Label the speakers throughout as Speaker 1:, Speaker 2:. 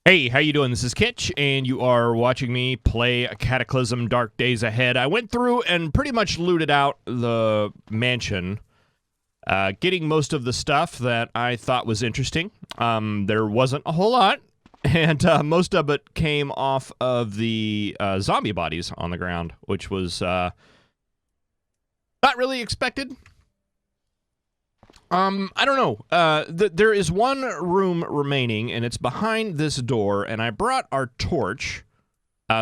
Speaker 1: Hey, how you doing? This is Kitch, and you are watching me play Cataclysm Dark Days Ahead. I went through and pretty much looted out the mansion, getting most of the stuff that I thought was interesting. There wasn't a whole lot, and most of it came off of the zombie bodies on the ground, which was not really expected. I don't know. There is one room remaining, and it's behind this door, and I brought our torch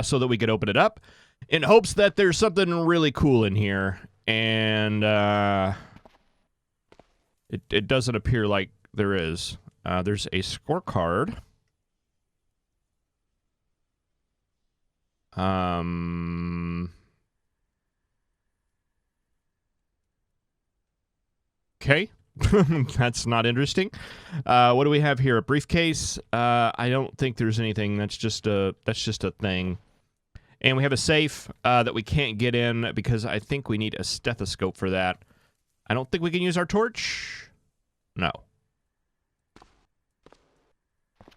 Speaker 1: so that we could open it up in hopes that there's something really cool in here, and it doesn't appear like there is. There's a scorecard. Okay. That's not interesting. What do we have here? A briefcase. I don't think there's anything. That's just a thing. And we have a safe that we can't get in because I think we need a stethoscope for that. I don't think we can use our torch. No.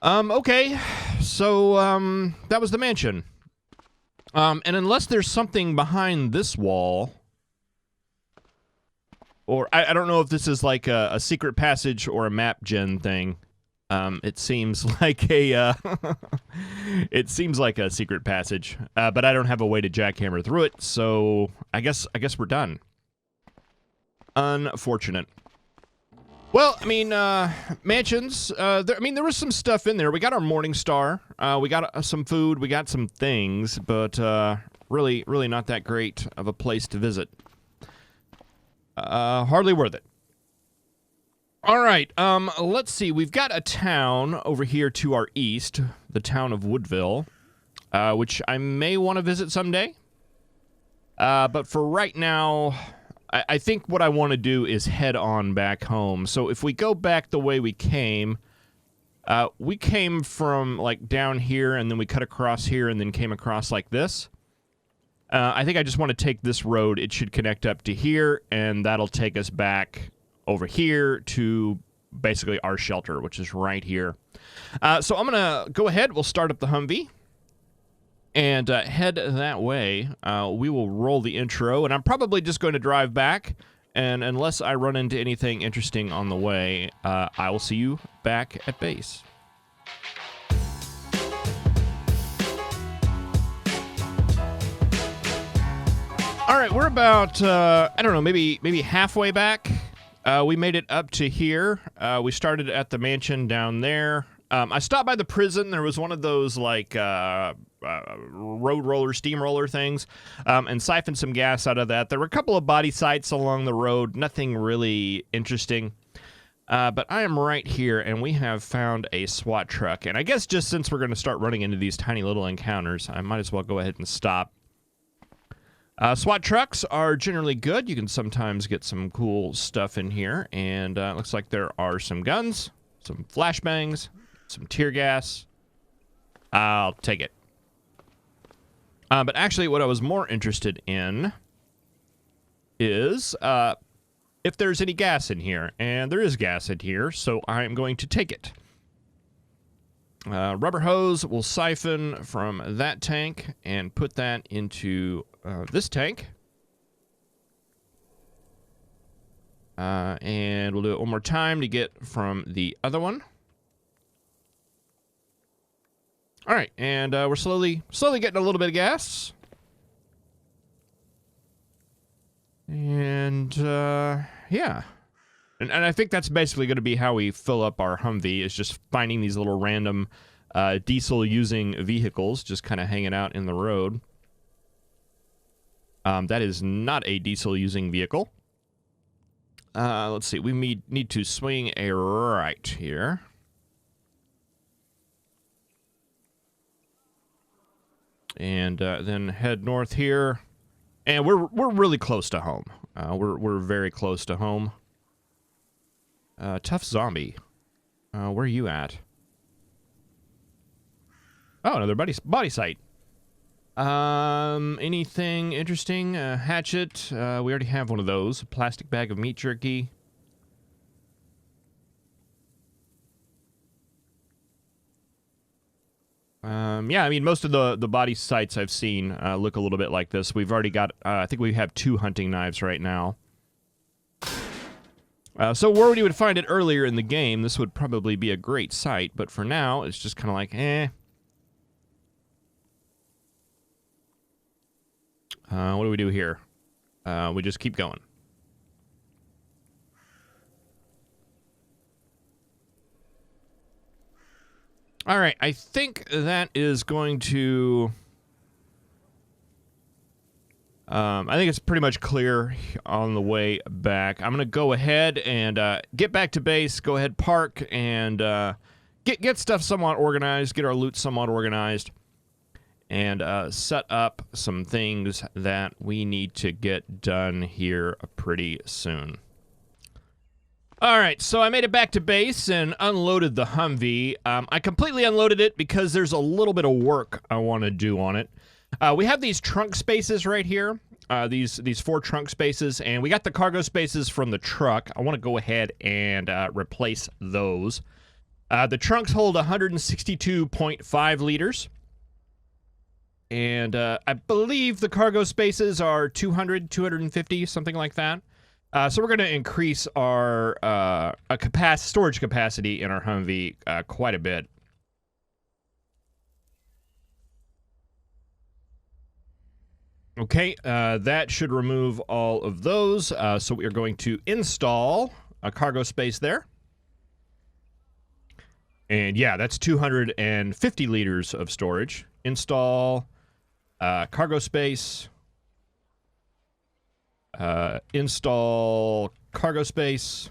Speaker 1: Okay. So that was the mansion. And unless there's something behind this wall, or I don't know if this is like a secret passage or a map gen thing. It seems like a it seems like a secret passage, but I don't have a way to jackhammer through it, so I guess we're done. Unfortunate. Well, I mean, mansions. There was some stuff in there. We got our Morning Star. We got some food. We got some things, but really not that great of a place to visit. Hardly worth it. All right, let's see. We've got a town over here to our east, the town of Woodville, which I may want to visit someday. But for right now, I think what I want to do is head on back home. So if we go back the way we came from, like, down here, and then we cut across here, and then came across like this. I think I just want to take this road. It should connect up to here, and that'll take us back over here to basically our shelter, which is right here. So I'm going to go ahead. We'll start up the Humvee and head that way. We will roll the intro, and I'm probably just going to drive back, and unless I run into anything interesting on the way, I will see you back at base. All right, we're about, I don't know, maybe halfway back. We made it up to here. We started at the mansion down there. I stopped by the prison. There was one of those, like, road roller, steamroller things, and siphoned some gas out of that. There were a couple of body sites along the road. Nothing really interesting. But I am right here, and we have found a SWAT truck. And I guess just since we're going to start running into these tiny little encounters, I might as well go ahead and stop. SWAT trucks are generally good. You can sometimes get some cool stuff in here, and it looks like there are some guns, some flashbangs, some tear gas. I'll take it. But actually, what I was more interested in is if there's any gas in here, and there is gas in here, so I'm going to take it. Rubber hose will siphon from that tank and put that into this tank. And we'll do it one more time to get from the other one. All right, and we're slowly getting a little bit of gas. And, yeah. And I think that's basically going to be how we fill up our Humvee, is just finding these little random diesel-using vehicles just kind of hanging out in the road. That is not a diesel-using vehicle. Let's see. We need to swing a right here. And then head north here. And we're really close to home. We're very close to home. Tough zombie. Where are you at? Oh, another body site. Anything interesting? Hatchet. We already have one of those. A plastic bag of meat jerky. Yeah, I mean, most of the body sites I've seen look a little bit like this. We've already got, I think we have 2 hunting knives right now. So where you would find it earlier in the game, this would probably be a great site, but for now, it's just kind of like, eh. What do we do here? We just keep going. All right, I think that is going to... I think it's pretty much clear on the way back. I'm going to go ahead and get back to base, go ahead, park, and get stuff somewhat organized, get our loot somewhat organized, and set up some things that we need to get done here pretty soon. All right, so I made it back to base and unloaded the Humvee. I completely unloaded it because there's a little bit of work I want to do on it. We have these trunk spaces right here, these 4 trunk spaces, and we got the cargo spaces from the truck. I want to go ahead and replace those. The trunks hold 162.5 liters, and I believe the cargo spaces are 200, 250, something like that. So we're going to increase our storage capacity in our Humvee quite a bit. Okay, that should remove all of those. So we are going to install a cargo space there. And yeah, that's 250 liters of storage. Install cargo space. Install cargo space.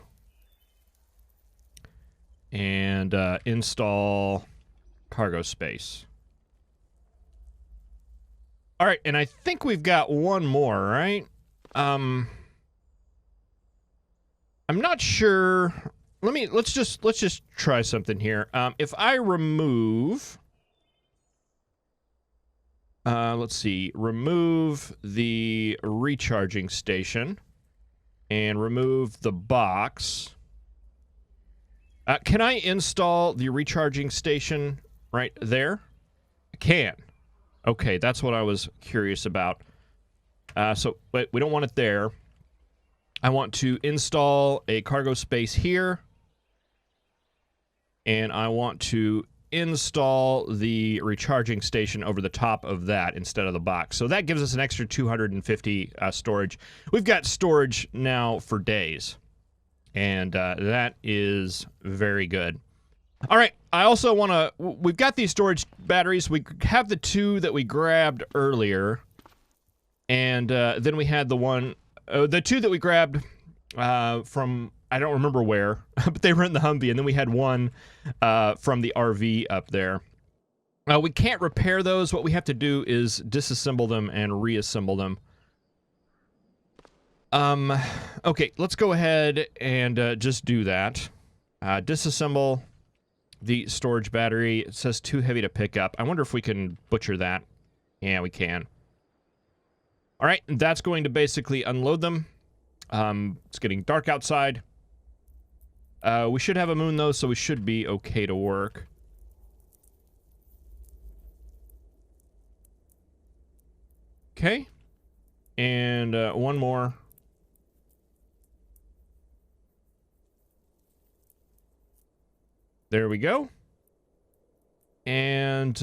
Speaker 1: And install cargo space. All right, and I think we've got one more, right? I'm not sure. Let's just try something here. If I remove, let's see, remove the recharging station and remove the box. Can I install the recharging station right there? I can. Okay, that's what I was curious about. So, but we don't want it there. I want to install a cargo space here. And I want to install the recharging station over the top of that instead of the box. So that gives us an extra 250 storage. We've got storage now for days. And that is very good. All right, I also want to... We've got these storage batteries. We have the 2 that we grabbed earlier. And then we had the 2 that we grabbed from... I don't remember where, but they were in the Humvee. And then we had one from the RV up there. We can't repair those. What we have to do is disassemble them and reassemble them. Okay, let's go ahead and just do that. Disassemble the storage battery. It says too heavy to pick up. I wonder if we can butcher that. Yeah, we can. All right, that's going to basically unload them. It's getting dark outside. We should have a moon, though, so we should be okay to work. Okay. And one more. There we go. And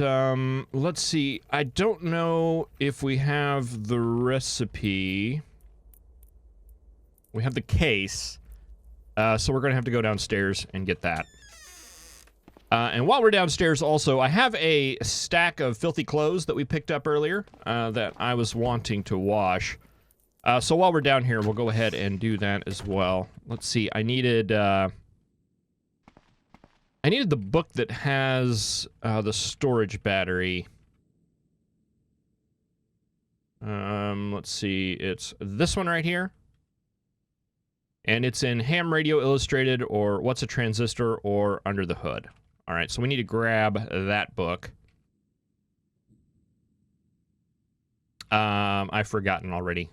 Speaker 1: let's see. I don't know if we have the recipe. We have the case. So we're going to have to go downstairs and get that. And while we're downstairs also, I have a stack of filthy clothes that we picked up earlier that I was wanting to wash. So while we're down here, we'll go ahead and do that as well. Let's see. I needed the book that has the storage battery. Let's see. It's this one right here. And it's in Ham Radio Illustrated or What's a Transistor or Under the Hood. All right, so we need to grab that book. I've forgotten already.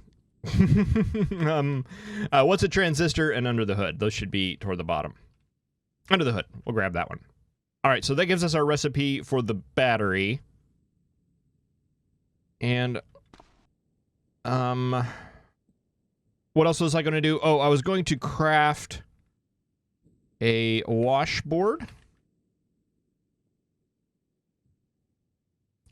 Speaker 1: What's a Transistor and Under the Hood? Those should be toward the bottom. Under the Hood. We'll grab that one. All right, so that gives us our recipe for the battery. And, what else was I going to do? Oh, I was going to craft a washboard.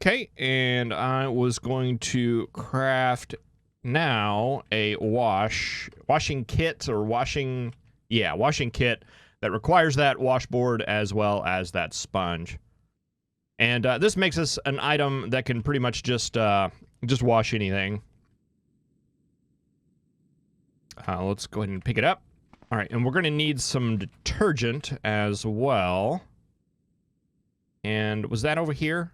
Speaker 1: Okay, and I was going to craft now a washing kit or washing kit that requires that washboard as well as that sponge. And this makes us an item that can pretty much just wash anything. Let's go ahead and pick it up. All right, and we're going to need some detergent as well. And was that over here?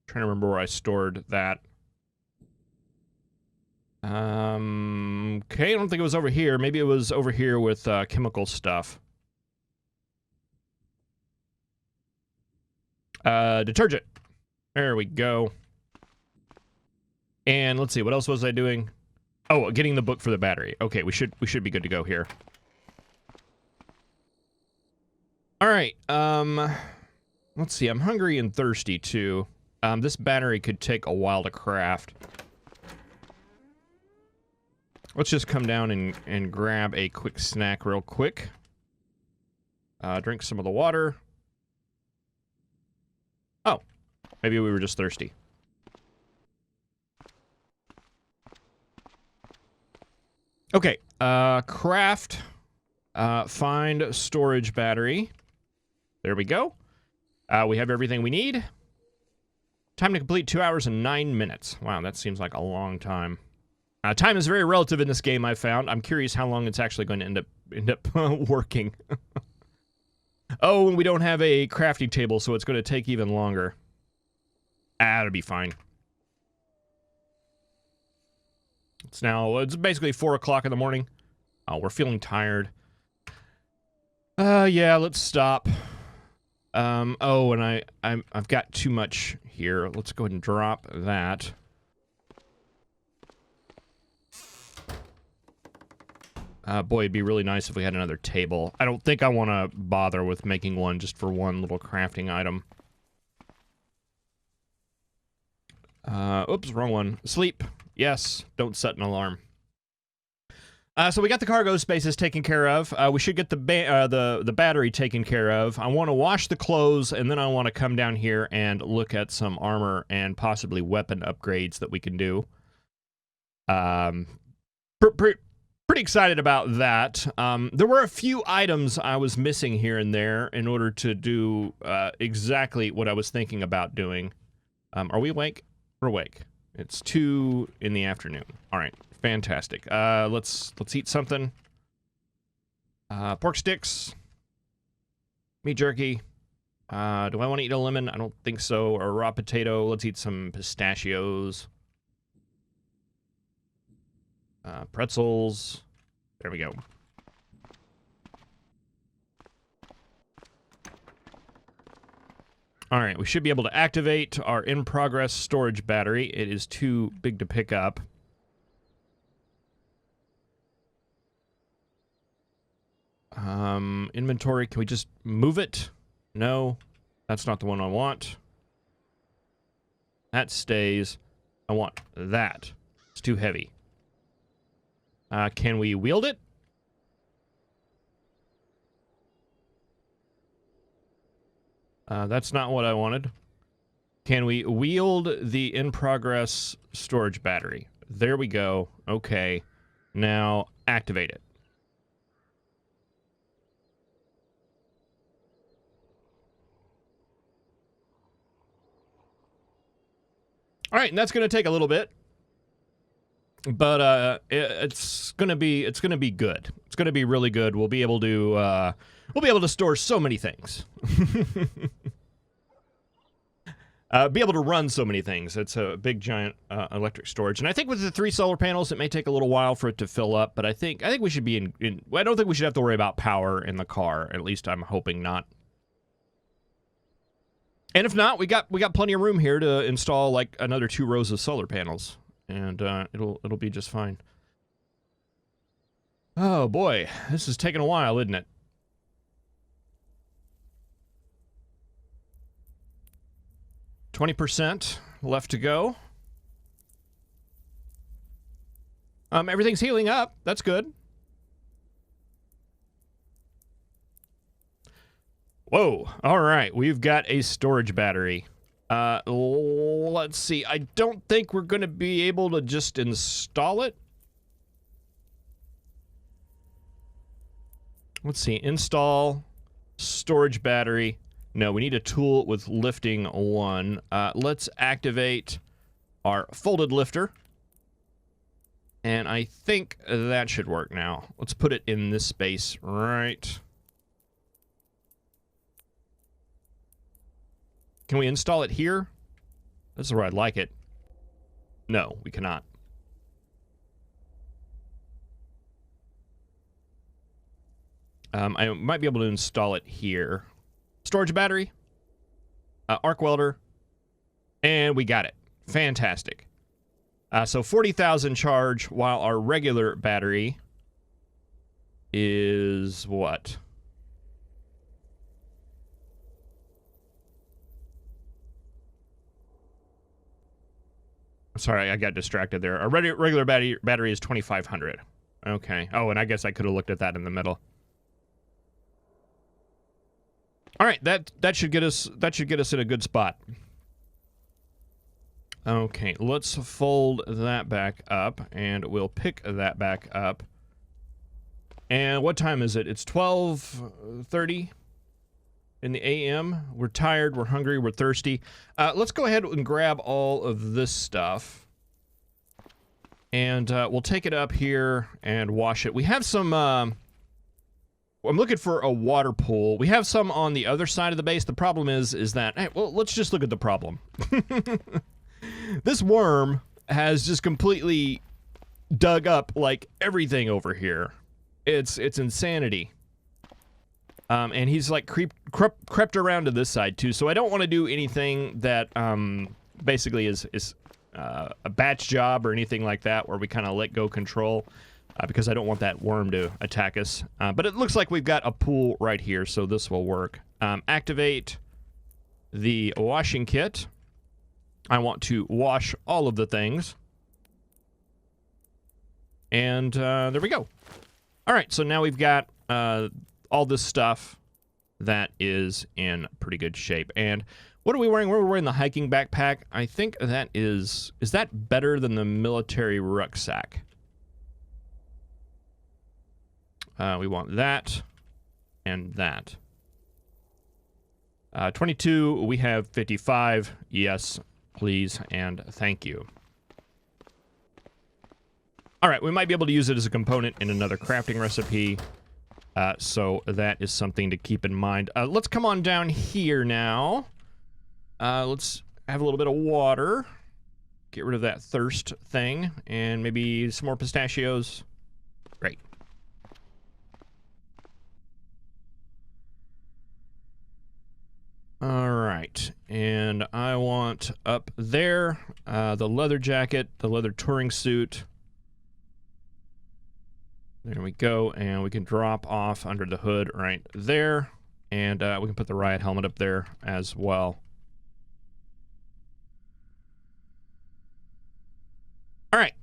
Speaker 1: Trying to remember where I stored that. Okay, I don't think it was over here. Maybe it was over here with chemical stuff. Detergent. There we go. And let's see, what else was I doing? Oh, getting the book for the battery. Okay, we should be good to go here. All right. Let's see. I'm hungry and thirsty too. This battery could take a while to craft. Let's just come down and grab a quick snack real quick. Drink some of the water. Oh, maybe we were just thirsty. Okay, craft, find storage battery. There we go. We have everything we need. Time to complete 2 hours and 9 minutes. Wow, that seems like a long time. Time is very relative in this game, I've found. I'm curious how long it's actually going to end up working. Oh, and we don't have a crafting table, so it's going to take even longer. It'll be fine. It's basically 4 o'clock in the morning. Oh, we're feeling tired. Yeah, let's stop. Oh, and I've got too much here. Let's go ahead and drop that. Boy, it'd be really nice if we had another table. I don't think I want to bother with making one just for one little crafting item. Oops, wrong one. Sleep. Yes, don't set an alarm. So we got the cargo spaces taken care of. We should get the battery taken care of. I want to wash the clothes, and then I want to come down here and look at some armor and possibly weapon upgrades that we can do. Pretty excited about that. There were a few items I was missing here and there in order to do exactly what I was thinking about doing. Are we awake? We're awake. It's 2 in the afternoon. All right, fantastic. Let's eat something. Pork sticks, meat jerky. Do I want to eat a lemon? I don't think so. Or a raw potato. Let's eat some pistachios. Pretzels. There we go. All right, we should be able to activate our in-progress storage battery. It is too big to pick up. Inventory, can we just move it? No, that's not the one I want. That stays. I want that. It's too heavy. Can we wield it? That's not what I wanted. Can we wield the in-progress storage battery? There we go. Okay. Now, activate it. All right, and that's going to take a little bit. But it's gonna be good. It's gonna be really good. We'll be able to store so many things. Be able to run so many things. It's a big giant electric storage, and I think with the 3 solar panels, it may take a little while for it to fill up. But I think we should be in. I don't think we should have to worry about power in the car. At least I'm hoping not. And if not, we got plenty of room here to install like another 2 rows of solar panels. And it'll be just fine. Oh boy, this is taking a while, isn't it? 20% left to go. Everything's healing up. That's good. Whoa. All right. We've got a storage battery. Let's see. I don't think we're going to be able to just install it. Let's see. Install storage battery. No, we need a tool with lifting 1. Let's activate our folded lifter. And I think that should work now. Let's put it in this space right. Can we install it here? This is where I'd like it. No, we cannot. I might be able to install it here. Storage battery, arc welder, and we got it. Fantastic. So 40,000 charge, while our regular battery is what? Sorry, I got distracted there. Our regular battery is 2,500. Okay. Oh, and I guess I could have looked at that in the middle. All right, that should get us in a good spot. Okay, let's fold that back up, and we'll pick that back up. And what time is it? It's 12:30 in the a.m. We're tired, we're hungry, we're thirsty. Let's go ahead and grab all of this stuff. And we'll take it up here and wash it. We have some... I'm looking for a water pool. We have some on the other side of the base. The problem is that... Hey, well, let's just look at the problem. This worm has just completely dug up, like, everything over here. It's insanity. And he's, like, crept around to this side, too. So I don't want to do anything that basically is a batch job or anything like that where we kind of let go control. Because I don't want that worm to attack us. But it looks like we've got a pool right here, so this will work. Activate the washing kit. I want to wash all of the things. And there we go. All right, so now we've got all this stuff that is in pretty good shape. And what are we wearing? We're wearing the hiking backpack. I think that is that better than the military rucksack? We want that and that. 22, we have 55. Yes, please, and thank you. All right, we might be able to use it as a component in another crafting recipe. So that is something to keep in mind. Let's come on down here now. Let's have a little bit of water. Get rid of that thirst thing, and maybe some more pistachios. Great. All right, and I want up there the leather jacket, the leather touring suit. There we go, and we can drop off under the hood right there, and we can put the riot helmet up there as well. All right.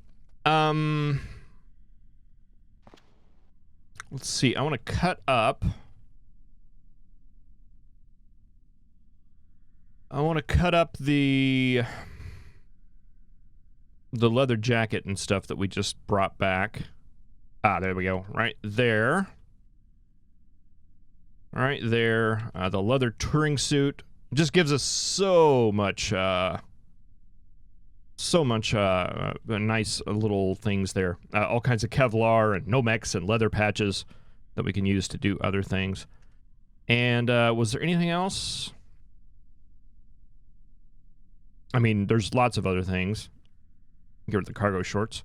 Speaker 1: Let's see. I want to cut up. I want to cut up the leather jacket and stuff that we just brought back. Ah, there we go. Right there. Right there. The leather touring suit just gives us so much nice little things there. All kinds of Kevlar and Nomex and leather patches that we can use to do other things. And was there anything else? I mean, there's lots of other things. Get rid of the cargo shorts.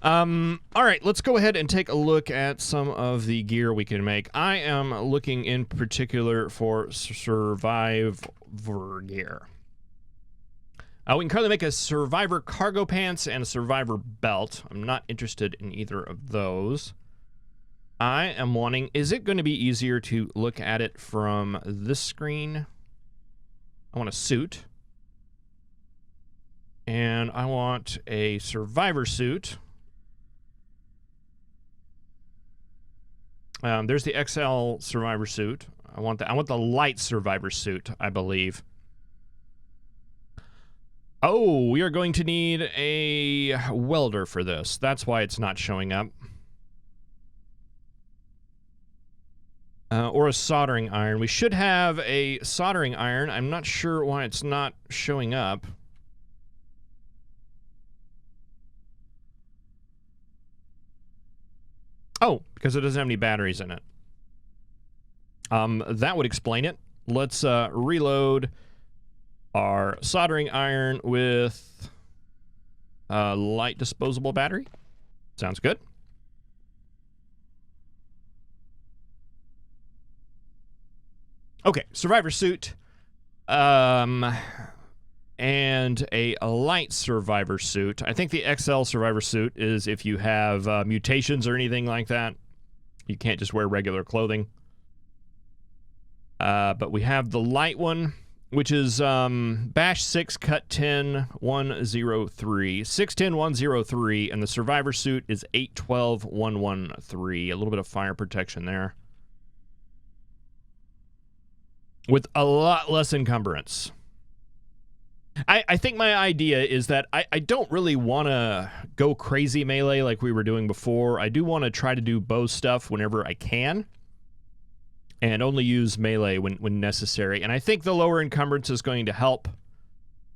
Speaker 1: All right, let's go ahead and take a look at some of the gear we can make. I am looking in particular for survivor gear. We can currently make a survivor cargo pants and a survivor belt. I'm not interested in either of those. I am wanting... Is it going to be easier to look at it from this screen? I want a suit. And I want a survivor suit. There's the XL survivor suit. I want the light survivor suit, I believe. Oh, we are going to need a welder for this. That's why it's not showing up. Or a soldering iron. We should have a soldering iron. I'm not sure why it's not showing up. Oh, because it doesn't have any batteries in it. That would explain it. Let's reload our soldering iron with a light disposable battery. Sounds good. Okay, survivor suit. And a light survivor suit. I think the XL survivor suit is if you have mutations or anything like that. You can't just wear regular clothing. But we have the light one, which is Bash 6 Cut 10 103. 610 103, and the survivor suit is 812 113. A little bit of fire protection there. With a lot less encumbrance. I think my idea is that I don't really want to go crazy melee like we were doing before. I do want to try to do bow stuff whenever I can. And only use melee when necessary. And I think the lower encumbrance is going to help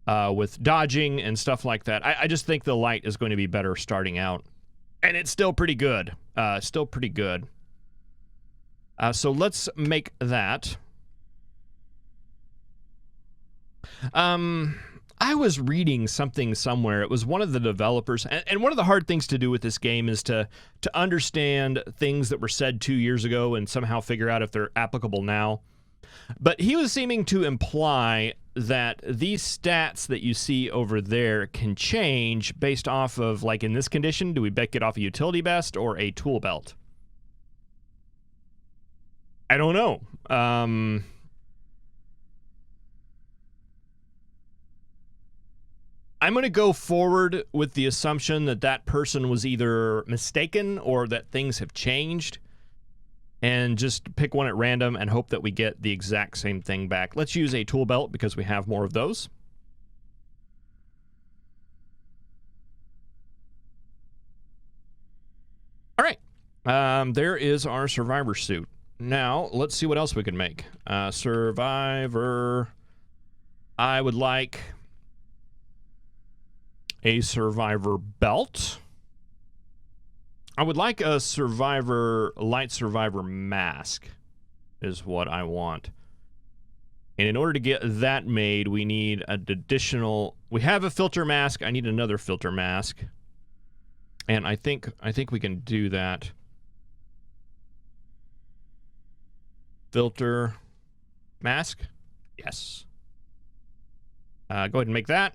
Speaker 1: with dodging and stuff like that. I just think the light is going to be better starting out. And it's still pretty good. Still pretty good. So let's make that. I was reading something somewhere. It was one of the developers, and one of the hard things to do with this game is to understand things that were said 2 years ago and somehow figure out if they're applicable now. But he was seeming to imply that these stats that you see over there can change based off of, like in this condition, do we get off a utility vest or a tool belt? I don't know. I'm going to go forward with the assumption that that person was either mistaken or that things have changed, and just pick one at random and hope that we get the exact same thing back. Let's use a tool belt because we have more of those. All right. There is our survivor suit. Now, let's see what else we can make. Survivor. I would like a survivor belt. I would like a light survivor mask is what I want. And in order to get that made, we need an additional, we have a filter mask. I need another filter mask. And I think we can do that. Filter mask. Yes. Go ahead and make that.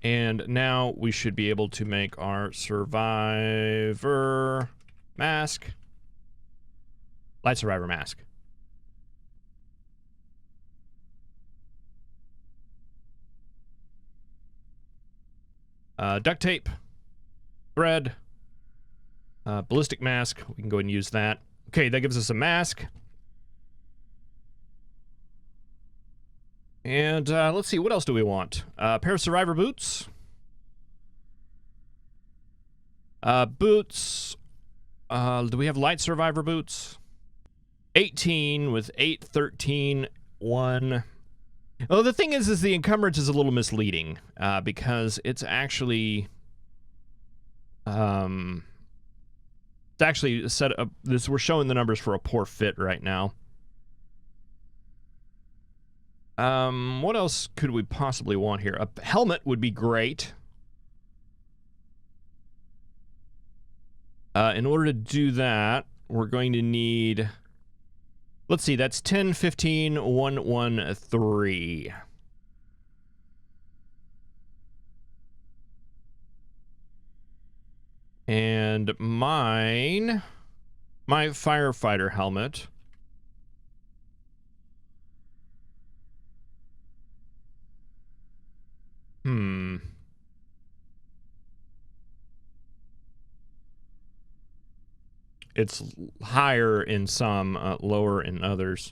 Speaker 1: And now we should be able to make our survivor mask. Light survivor mask. Duct tape. Thread. Ballistic mask. We can go ahead and use that. Okay, that gives us a mask. And let's see, what else do we want? A pair of survivor boots. Boots. Do we have light survivor boots? 18 with 8, 13, 1. Oh, the thing is the encumbrance is a little misleading because it's actually set up. We're showing the numbers for a poor fit right now. What else could we possibly want here? A helmet would be great. In order to do that, we're going to need, let's see, that's 10, 15, 1, 1, 3. And my firefighter helmet. Hmm. It's higher in some, lower in others.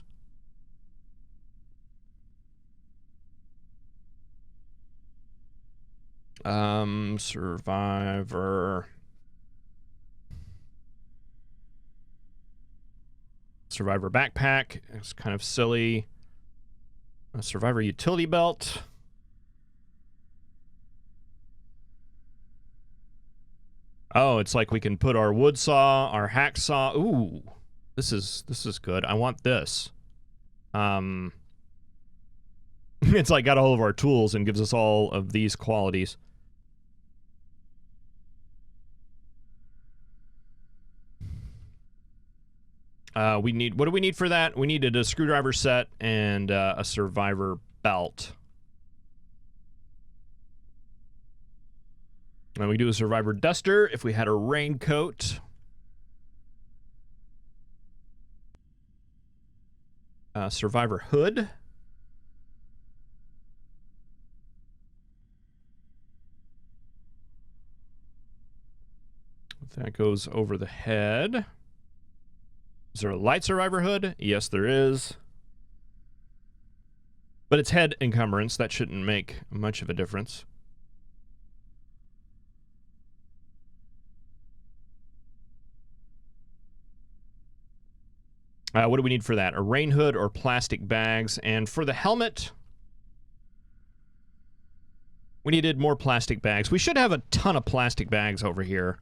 Speaker 1: Survivor. Survivor backpack. It's kind of silly. A Survivor utility belt. Oh, it's like we can put our wood saw, our hacksaw. Ooh, this is good. I want this. It's like got all of our tools and gives us all of these qualities. We need, what do we need for that? We needed a screwdriver set and a survivor belt. And we do a survivor duster if we had a raincoat. Survivor hood. That goes over the head. Is there a light survivor hood? Yes, there is. But it's head encumbrance. That shouldn't make much of a difference. What do we need for that? A rain hood or plastic bags. And for the helmet, we needed more plastic bags. We should have a ton of plastic bags over here.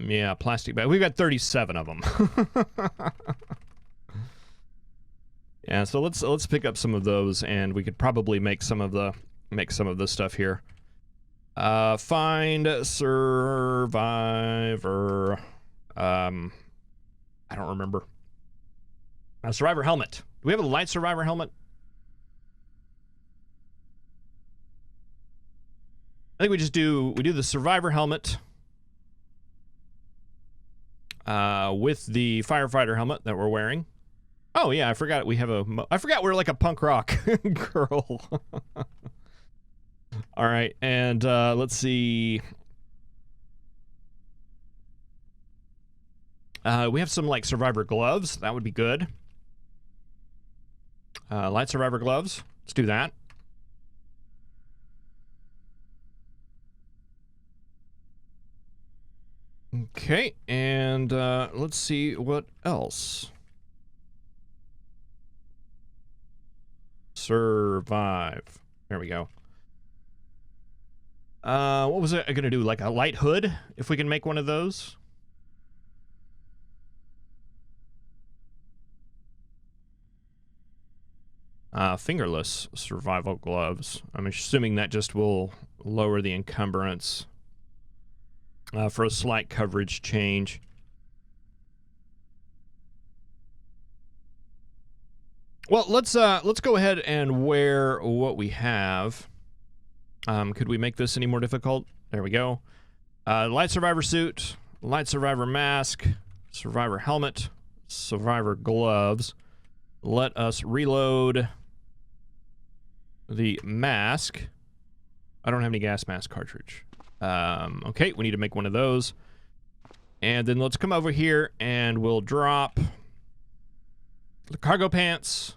Speaker 1: Yeah, plastic bag. We've got 37 of them. Yeah, so let's pick up some of those, and we could probably make some of the stuff here. Find survivor. I don't remember. Survivor helmet. Do we have a light survivor helmet? I think we do the survivor helmet with the firefighter helmet that we're wearing. Oh yeah, I forgot we have I forgot we're like a punk rock girl. All right, and let's see. We have some like survivor gloves. That would be good. Light survivor gloves. Let's do that. Okay, and let's see what else. Survive. There we go. What was I gonna do? Like a light hood? If we can make one of those? Fingerless survival gloves. I'm assuming that just will lower the encumbrance for a slight coverage change. Well, let's go ahead and wear what we have. Could we make this any more difficult? There we go. Light survivor suit, light survivor mask, survivor helmet, survivor gloves. Let us reload the mask. I don't have any gas mask cartridge. Okay, we need to make one of those. And then let's come over here and we'll drop the cargo pants.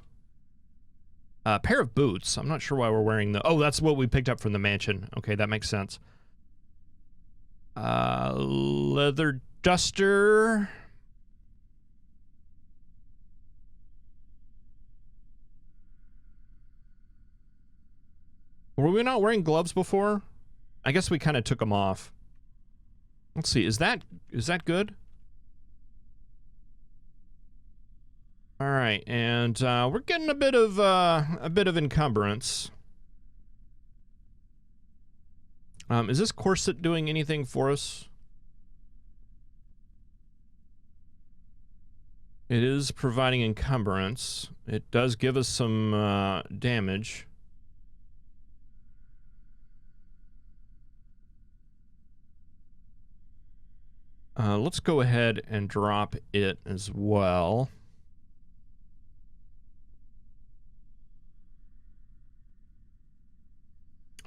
Speaker 1: A pair of boots. I'm not sure why we're wearing the... Oh, that's what we picked up from the mansion. Okay, that makes sense. Leather duster. Were we not wearing gloves before? I guess we kind of took them off. Let's see. Is that good? All right, and we're getting a bit of encumbrance. Is this corset doing anything for us? It is providing encumbrance. It does give us some damage. Let's go ahead and drop it as well.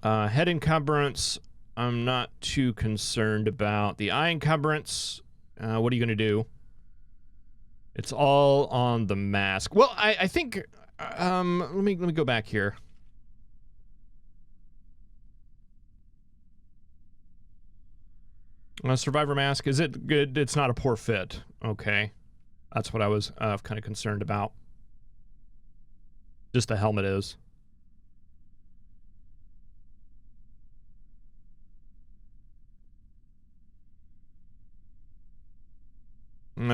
Speaker 1: Head encumbrance, I'm not too concerned about. The eye encumbrance, what are you going to do? It's all on the mask. Well, I think, let me go back here. Survivor mask, is it good? It's not a poor fit. Okay. That's what I was kind of concerned about. Just the helmet is.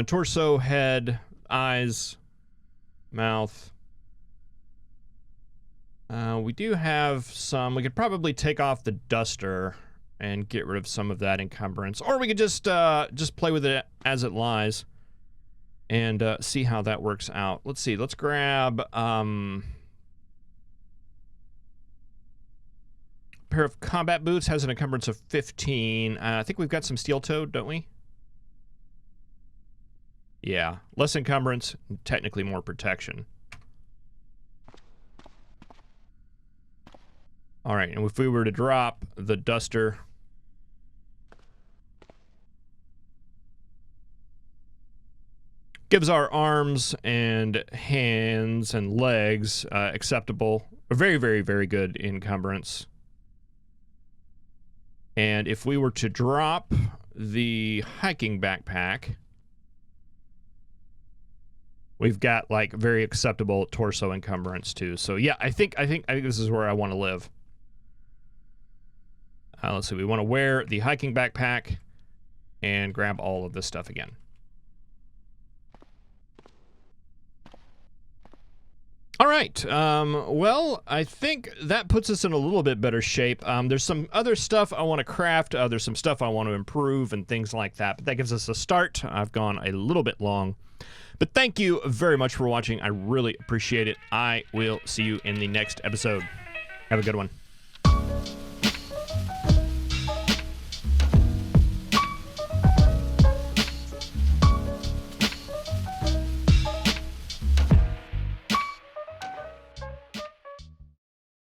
Speaker 1: Torso, head, eyes, mouth. We do have some. We could probably take off the duster and get rid of some of that encumbrance, or we could just play with it as it lies and see how that works out. Let's see. Let's grab a pair of combat boots. Has an encumbrance of 15. I think we've got some steel-toed, don't we? Yeah, less encumbrance, technically more protection. All right, and if we were to drop the duster, gives our arms and hands and legs acceptable, very, very, very good encumbrance. And if we were to drop the hiking backpack, we've got like very acceptable torso encumbrance too. So yeah, I think this is where I want to live. Let's see. We want to wear the hiking backpack and grab all of this stuff again. All right. Well, I think that puts us in a little bit better shape. There's some other stuff I want to craft. There's some stuff I want to improve and things like that. But that gives us a start. I've gone a little bit long. But thank you very much for watching. I really appreciate it. I will see you in the next episode. Have a good one.